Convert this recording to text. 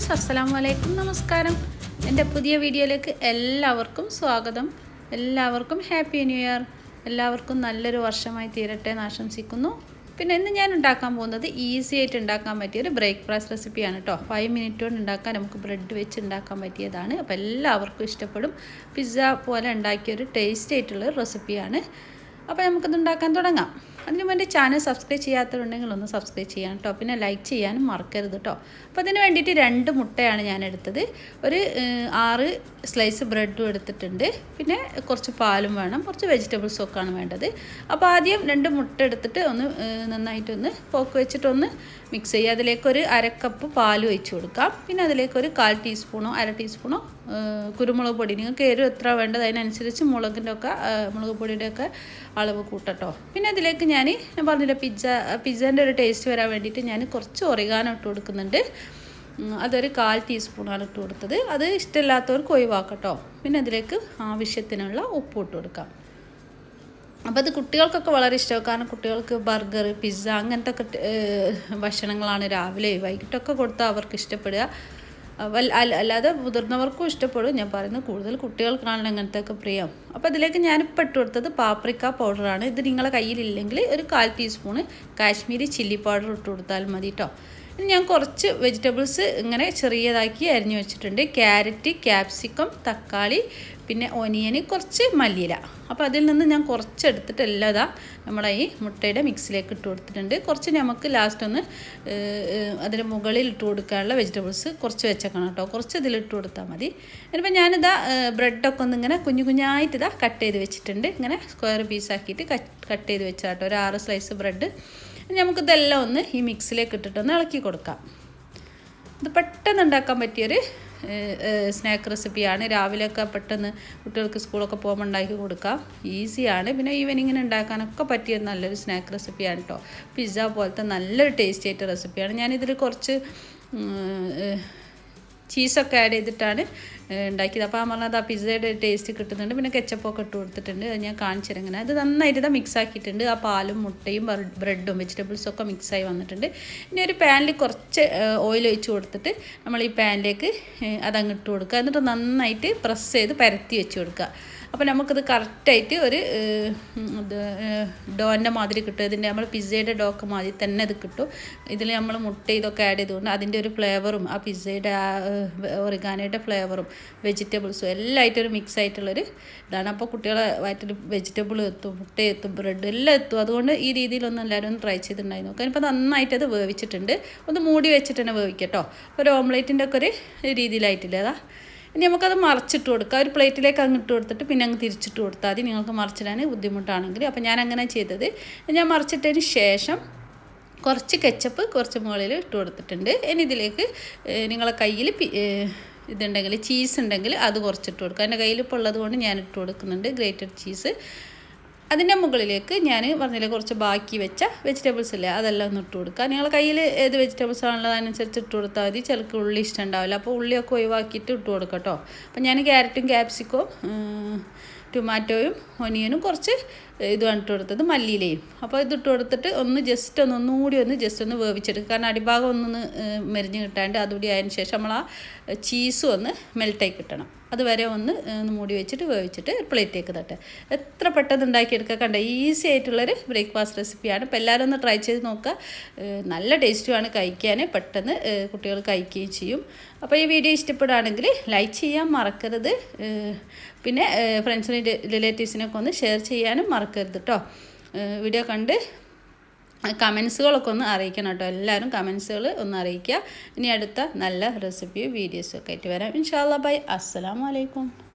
Friends, അസ്സലാമലൈക്കും, നമസ്കാരം. എൻ്റെ പുതിയ വീഡിയോയിലേക്ക് എല്ലാവർക്കും സ്വാഗതം. എല്ലാവർക്കും ഹാപ്പി ന്യൂ ഇയർ. എല്ലാവർക്കും നല്ലൊരു വർഷമായി തീരട്ടെ എന്ന് ആശംസിക്കുന്നു. പിന്നെ ഇന്ന് ഞാൻ ഉണ്ടാക്കാൻ പോകുന്നത് ഈസി ആയിട്ട് ഉണ്ടാക്കാൻ പറ്റിയൊരു ബ്രേക്ക്ഫാസ്റ്റ് റെസിപ്പിയാണ് കേട്ടോ. 5 മിനിറ്റ് കൊണ്ട് ഉണ്ടാക്കാൻ നമുക്ക് ബ്രെഡ് വെച്ച് ഉണ്ടാക്കാൻ പറ്റിയതാണ്. അപ്പോൾ എല്ലാവർക്കും ഇഷ്ടപ്പെടും. പിസ്സ പോലെ ഉണ്ടാക്കിയൊരു ടേസ്റ്റ് ആയിട്ടുള്ളൊരു റെസിപ്പിയാണ്. അപ്പോൾ നമുക്കിത് ഉണ്ടാക്കാൻ തുടങ്ങാം. അതിന് വേണ്ടി ചാനൽ സബ്സ്ക്രൈബ് ചെയ്യാത്തവരുണ്ടെങ്കിൽ ഒന്ന് സബ്സ്ക്രൈബ് ചെയ്യാൻ കേട്ടോ. പിന്നെ ലൈക്ക് ചെയ്യാനും മറക്കരുത് കേട്ടോ. അപ്പോൾ അതിന് വേണ്ടിയിട്ട് 2 മുട്ടയാണ് ഞാൻ എടുത്തത്. ഒരു 6 സ്ലൈസ് ബ്രെഡും എടുത്തിട്ടുണ്ട്. പിന്നെ കുറച്ച് പാലും വേണം, കുറച്ച് വെജിറ്റബിൾസും ഒക്കെയാണ് വേണ്ടത്. അപ്പോൾ ആദ്യം 2 മുട്ട എടുത്തിട്ട് ഒന്ന് നന്നായിട്ടൊന്ന് പോക്ക് വെച്ചിട്ടൊന്ന് മിക്സ് ചെയ്യുക. അതിലേക്കൊരു 1/2 കപ്പ് പാൽ ഒഴിച്ച് കൊടുക്കാം. പിന്നെ അതിലേക്കൊരു 1/4 ടീസ്പൂണോ 1/2 ടീസ്പൂണോ കുരുമുളക് പൊടി, നിങ്ങൾക്ക് എരിവ് എത്ര വേണ്ടത് അതിനനുസരിച്ച് മുളക് പൊടിയുടെ ഒക്കെ അളവ് കൂട്ടട്ടോ. പിന്നെ അതിലേക്ക് ഞാൻ പറഞ്ഞില്ല, പിസ്സേൻ്റെ ഒരു ടേസ്റ്റ് വരാൻ വേണ്ടിയിട്ട് ഞാൻ കുറച്ച് ഒറിഗാനോ ഇട്ട് കൊടുക്കുന്നുണ്ട്. അതൊരു 1/4 ടീസ്പൂണാണ് ഇട്ട് കൊടുത്തത്. അത് ഇഷ്ടമില്ലാത്തവർക്ക് ഒഴിവാക്കട്ടോ. പിന്നെ അതിലേക്ക് ആവശ്യത്തിനുള്ള ഉപ്പ് ഇട്ട് കൊടുക്കാം. അപ്പോൾ അത് കുട്ടികൾക്കൊക്കെ വളരെ ഇഷ്ടമാവും. കാരണം കുട്ടികൾക്ക് ബർഗർ, പിസ്സ അങ്ങനത്തെ ഒക്കെ ഭക്ഷണങ്ങളാണ് രാവിലെ വൈകിട്ടൊക്കെ കൊടുത്താൽ അവർക്ക് ഇഷ്ടപ്പെടുക. അല്ലാതെ മുതിർന്നവർക്കും ഇഷ്ടപ്പെടും. ഞാൻ പറയുന്നത് കൂടുതൽ കുട്ടികൾക്കാണല്ലോ അങ്ങനത്തെ ഒക്കെ പ്രിയം. അപ്പോൾ അതിലേക്ക് ഞാനിപ്പോൾ ഇട്ട് കൊടുത്തത് പാപ്രിക്ക പൗഡറാണ്. ഇത് നിങ്ങളുടെ കയ്യിലില്ലെങ്കിൽ ഒരു 1/4 ടീസ്പൂണ് കാശ്മീരി ചില്ലി പൗഡർ ഇട്ട് കൊടുത്താൽ മതി കേട്ടോ. ഇനി ഞാൻ കുറച്ച് വെജിറ്റബിൾസ് ഇങ്ങനെ ചെറിയതാക്കി അരിഞ്ഞു വെച്ചിട്ടുണ്ട്. ക്യാരറ്റ്, ക്യാപ്സിക്കം, തക്കാളി, പിന്നെ ഒനിയൻ, കുറച്ച് മല്ലിയില. അപ്പോൾ അതിൽ നിന്ന് ഞാൻ കുറച്ചെടുത്തിട്ട് എല്ലാം ഇതാ നമ്മുടെ ഈ മുട്ടയുടെ മിക്സിലേക്ക് ഇട്ട് കൊടുത്തിട്ടുണ്ട്. കുറച്ച് നമുക്ക് ലാസ്റ്റ് ഒന്ന് അതിന് മുകളിൽ ഇട്ട് കൊടുക്കാനുള്ള വെജിറ്റബിൾസ് കുറച്ച് വെച്ചേക്കണം കേട്ടോ. കുറച്ച് ഇതിലിട്ട് കൊടുത്താൽ മതി. ഇനിയിപ്പോൾ ഞാനിതാ ബ്രെഡൊക്കെ ഒന്ന് ഇങ്ങനെ കുഞ്ഞായിട്ട് ഇതാ കട്ട് ചെയ്ത് വെച്ചിട്ടുണ്ട്. ഇങ്ങനെ സ്ക്വയർ പീസാക്കിയിട്ട് കട്ട് ചെയ്ത് വെച്ചാൽ കേട്ടോ. ഒരു 6 സ്ലൈസ് ബ്രെഡ്. നമുക്കിതെല്ലാം ഒന്ന് ഈ മിക്സിലേക്ക് ഇട്ടിട്ടൊന്ന് ഇളക്കി കൊടുക്കാം. ഇത് പെട്ടെന്ന് ഉണ്ടാക്കാൻ പറ്റിയൊരു സ്നാക്ക് റെസിപ്പിയാണ്. രാവിലെയൊക്കെ പെട്ടെന്ന് കുട്ടികൾക്ക് സ്കൂളൊക്കെ പോകുമ്പോൾ ഉണ്ടാക്കി കൊടുക്കാം. ഈസിയാണ്. പിന്നെ ഈവനിങ്ങിന് ഉണ്ടാക്കാനൊക്കെ പറ്റിയ നല്ലൊരു സ്നാക്ക് റെസിപ്പിയാണ് കേട്ടോ. പിസ്സ പോലത്തെ നല്ലൊരു ടേസ്റ്റ് ആയിട്ട് റെസിപ്പിയാണ്. ഞാനിതിൽ കുറച്ച് ചീസൊക്കെ ആഡ് ചെയ്തിട്ടാണ് ഉണ്ടാക്കിയത്. അപ്പോൾ ആ പറഞ്ഞത് ആ പിസ്സയുടെ ടേസ്റ്റ് കിട്ടുന്നുണ്ട്. പിന്നെ കെച്ചപ്പൊക്കെ ഇട്ട് കൊടുത്തിട്ടുണ്ട്. അത് ഞാൻ കാണിച്ചിരുങ്ങനെ. അത് നന്നായിട്ട് ഇതാ മിക്സ് ആക്കിയിട്ടുണ്ട്. ആ പാലും മുട്ടയും ബ്രെഡും വെജിറ്റബിൾസൊക്കെ മിക്സായി വന്നിട്ടുണ്ട്. ഇനി ഒരു പാനിൽ കുറച്ച് ഓയിൽ ഒഴിച്ച് കൊടുത്തിട്ട് നമ്മൾ ഈ പാനിലേക്ക് അതങ്ങ് ഇട്ട് കൊടുക്കുക. എന്നിട്ട് നന്നായിട്ട് പ്രസ് ചെയ്ത് പരത്തി വെച്ച് കൊടുക്കുക. അപ്പോൾ നമുക്കിത് കറക്റ്റായിട്ട് ഒരു ഡോൻ്റെ മാതിരി കിട്ടും. ഇതിൻ്റെ നമ്മൾ പിസ്സയുടെ ഡോക്ക് മാതിരി തന്നെ ഇത് കിട്ടും. ഇതിൽ നമ്മൾ മുട്ട ഇതൊക്കെ ആഡ് ചെയ്തുകൊണ്ട് അതിൻ്റെ ഒരു ഫ്ലേവറും ആ പിസ്സയുടെ ആ ഒറിഗാനോയുടെ ഫ്ലേവറും വെജിറ്റബിൾസും എല്ലാം ആയിട്ടൊരു മിക്സ് ആയിട്ടുള്ളൊരു ഇതാണ്. അപ്പോൾ കുട്ടികളെ വയറ്റിൽ വെജിറ്റബിൾ എത്തും, മുട്ട എത്തും, ബ്രെഡ് എല്ലാം എത്തും. അതുകൊണ്ട് ഈ രീതിയിലൊന്നും എല്ലാവരും ഒന്ന് ട്രൈ ചെയ്തിട്ടുണ്ടായി നോക്കാം. ഇപ്പോൾ നന്നായിട്ട് അത് വേവിച്ചിട്ടുണ്ട്. ഒന്ന് മൂടി വെച്ചിട്ട് തന്നെ വേവിക്കട്ടോ. ഒരു ഓംലേറ്റിൻ്റെ ഒക്കെ ഒരു രീതിയിലായിട്ടില്ല. അതാ ഇനി നമുക്കത് മറിച്ചിട്ട് കൊടുക്കുക. ഒരു പ്ലേറ്റിലേക്ക് അങ്ങ് ഇട്ട് കൊടുത്തിട്ട് പിന്നെ അങ്ങ് തിരിച്ചിട്ട് കൊടുത്താൽ മതി, നിങ്ങൾക്ക് മറിച്ചിടാൻ ബുദ്ധിമുട്ടാണെങ്കിൽ. അപ്പോൾ ഞാൻ അങ്ങനെ ചെയ്തത്. ഞാൻ മറിച്ചിട്ടതിന് ശേഷം കുറച്ച് കെച്ചപ്പ് കുറച്ച് മുകളിൽ ഇട്ട് കൊടുത്തിട്ടുണ്ട്. ഇനി ഇതിലേക്ക് നിങ്ങളെ കയ്യിൽ ഇതുണ്ടെങ്കിൽ ചീസ് ഉണ്ടെങ്കിൽ അത് കുറച്ചിട്ട് കൊടുക്കുക. എൻ്റെ കയ്യിൽ ഇപ്പോൾ ഉള്ളത് കൊണ്ട് ഞാൻ ഇട്ട് കൊടുക്കുന്നുണ്ട് ഗ്രേറ്റഡ് ചീസ്. അതിൻ്റെ മുകളിലേക്ക് ഞാൻ പറഞ്ഞില്ലേ കുറച്ച് ബാക്കി വെച്ച വെജിറ്റബിൾസ് ഇല്ലേ അതെല്ലാം ഒന്ന് ഇട്ട് കൊടുക്കുക. നിങ്ങളുടെ കയ്യിൽ ഏത് വെജിറ്റബിൾസ് ആണല്ലോ അതനുസരിച്ച് ഇട്ട് കൊടുത്താൽ മതി. ചിലർക്ക് ഉള്ളി ഇഷ്ടം ഉണ്ടാവില്ല. അപ്പോൾ ഉള്ളിയൊക്കെ ഒഴിവാക്കിയിട്ട് ഇട്ട് കൊടുക്കാം കേട്ടോ. അപ്പോൾ ഞാൻ ക്യാരറ്റും ക്യാപ്സിക്കവും ടൊമാറ്റോയും ഒനിയനും കുറച്ച് ഇതുമാണ് ഇട്ട് കൊടുത്തത്, മല്ലിയിലയും. അപ്പോൾ ഇതിട്ട് കൊടുത്തിട്ട് ഒന്നുകൂടി ഒന്ന് വേവിച്ചെടുക്കുക. കാരണം അടിഭാഗം ഒന്ന് മെരിഞ്ഞ് കിട്ടാണ്ട് അതുകൂടി ആയതിനു ശേഷം നമ്മൾ ആ ചീസും ഒന്ന് മെൽറ്റായി കിട്ടണം. അതുവരെ ഒന്ന് മൂടി വെച്ചിട്ട് വേവിച്ചിട്ട് പ്ലേറ്റിലേക്ക് തട്ടുക. എത്ര പെട്ടെന്ന് ഉണ്ടാക്കിയെടുക്കുക. കണ്ട ഈസി ആയിട്ടുള്ളൊരു ബ്രേക്ക്ഫാസ്റ്റ് റെസിപ്പിയാണ്. അപ്പോൾ എല്ലാവരും ഒന്ന് ട്രൈ ചെയ്ത് നോക്കുക. നല്ല ടേസ്റ്റുമാണ് കഴിക്കാൻ. പെട്ടെന്ന് കുട്ടികൾ കഴിക്കുകയും ചെയ്യും. അപ്പോൾ ഈ വീഡിയോ ഇഷ്ടപ്പെടുകയാണെങ്കിൽ ലൈക്ക് ചെയ്യാൻ മറക്കരുത്. പിന്നെ ഫ്രണ്ട്സിനും റിലേറ്റീവ്സിനൊക്കെ ഒന്ന് ഷെയർ ചെയ്യാനും മറക്കരുത് കേട്ടോ. വീഡിയോ കണ്ട് കമൻസുകളൊക്കെ ഒന്ന് അറിയിക്കണം കേട്ടോ. എല്ലാവരും കമൻസുകൾ ഒന്ന് അറിയിക്കുക. ഇനി അടുത്ത നല്ല റെസിപ്പിയും വീഡിയോസും ഒക്കെ ആയിട്ട് വരാം. ഇൻഷാ അല്ലാഹ്. ബൈ. അസ്സലാമു അലൈക്കും.